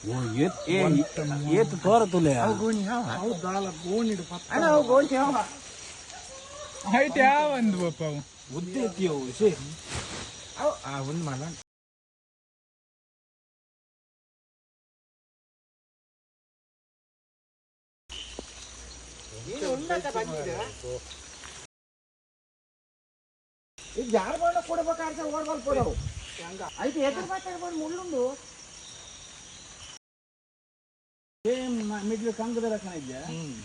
ये तो थोड़ा तुले गोणी हाईट ಯಾವ ಒಂದು ಬಪ್ಪ ಉದ್ದೆ ಎತ್ತಿಯೋ ಶೇ ಒಂದು ಮಾಡ ಈಗ ಯಾರು ಬಂಡ ಕೊಡ್ಬೇಕಾದ್ರೆ ಓಡ್ಬಲ್ ಕೊಡವು ಐದು ಎದುರು ಮಾತಾಡ್ಬಂದು ಮುಳ್ಳುಂಡು ಮಿಡ್ಲ್ ಕಂಗದ ರಕಣ ಇದ್ಯಾ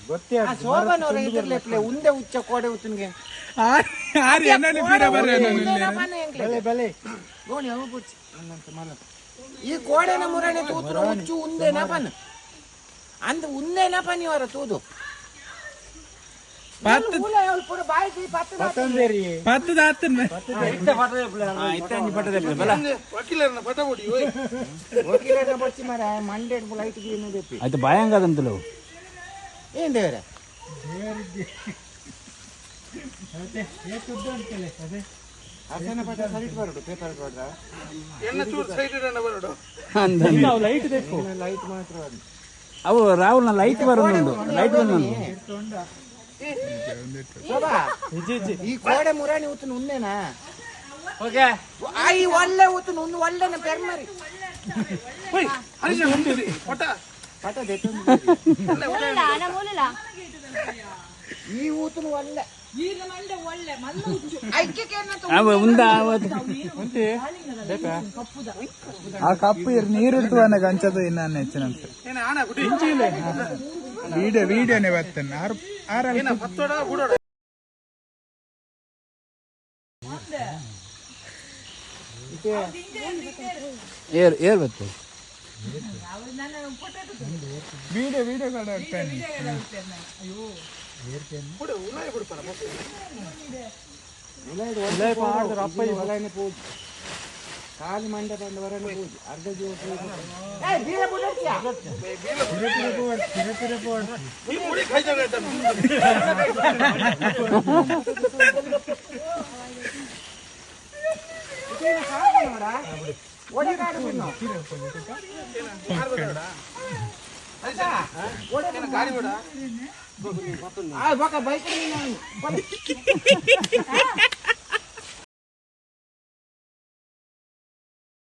ಗೊತ್ತೇ ಶೋಭನವ್ರ ಇದ್ರಲ್ಲೇ ಉಂದೆ ಉಚ್ಚ ಕೋಡೆ ಉತ್ತನ್ಗೆ ಆರು ಏನಲ್ಲಿ ಬೀರ ಬರ ಬೆಲೆ ಬೆಲೆ ಗೋಣಿ ಅವು ಬುಚ್ಚಿ ಅನ್ನಂತ ಮಲ ಈ ಕೋಡೆನ ಮುರಾಣೆ ತೂತ್ರ ಉಚ್ಚು ಉಂದೇನ ಪನ್ ಅಂದ ಉಂದೇನ ಪನ್ ಇವರ ತೂದು ಪತ್ತು ಪೂರ ಬಾಯಿ ಪತ್ತು ಪತ್ತಂದೇರಿ ಪತ್ತು ದಾತನ್ ಇತ್ತ ಪಟ್ಟದೆ ಬಲ ವಕೀಲರನ್ನ ಪಟ ಹೊಡಿ ಓಯ್ ವಕೀಲರನ್ನ ಬಚ್ಚಿ ಮಾರ ಮಂಡೆ ಲೈಟ್ ಗ್ರೀನ್ ದೇಪಿ ಆಯ್ತು ಭಯಂಗದಂತಲು ಏನ್ ದೇವರ ಅಸನ ಪಟ ಸೈಡ್ ಬರೋಡು ಪೇಪರ್ ಕೊಡ್ರ ಎನ್ನ ಚೂರು ಸೈಡ್ ಇಡನ ಬರೋಡು ನಾವು ಲೈಟ್ ಬೇಕು ಲೈಟ್ ಮಾತ್ರ ಅವು ರಾಹುಲ್ ಲೈಟ್ ಬರೋದು ಲೈಟ್ ಬಂದು ಈ ಕೋಡೆ ಮುರಾಣಿ ಊತನ ಉಂದೇನಾ ಓಕೆ ಈ ಒಳ್ಳೆ ಊತನ ಉಂದು ಒಳ್ಳೆನ ಪೆರ್ಮರಿ ಪಟ ಪಟ ಈ ಊತನ ಒಳ್ಳೆ ಆ ಕಪ್ಪು ನೀರಿಡ್ತು ಅನ್ನಗ ಅಂಚದು ಇನ್ನ ಹೆಚ್ಚಿನಂತ ವಿಡಿಯೋನೇ ಬರ್ತೇನೆ ಏರ್ ಬರ್ತದೆ ವಿಡಿಯೋ ಕೂಡ ಆಗ್ತಾನೆ ಕಾಲು ಮಂಡೆ ಬಂದವರನ್ನು ಪೂಜೆ ಅರ್ಧ ಜೀವ ಬೈಕ್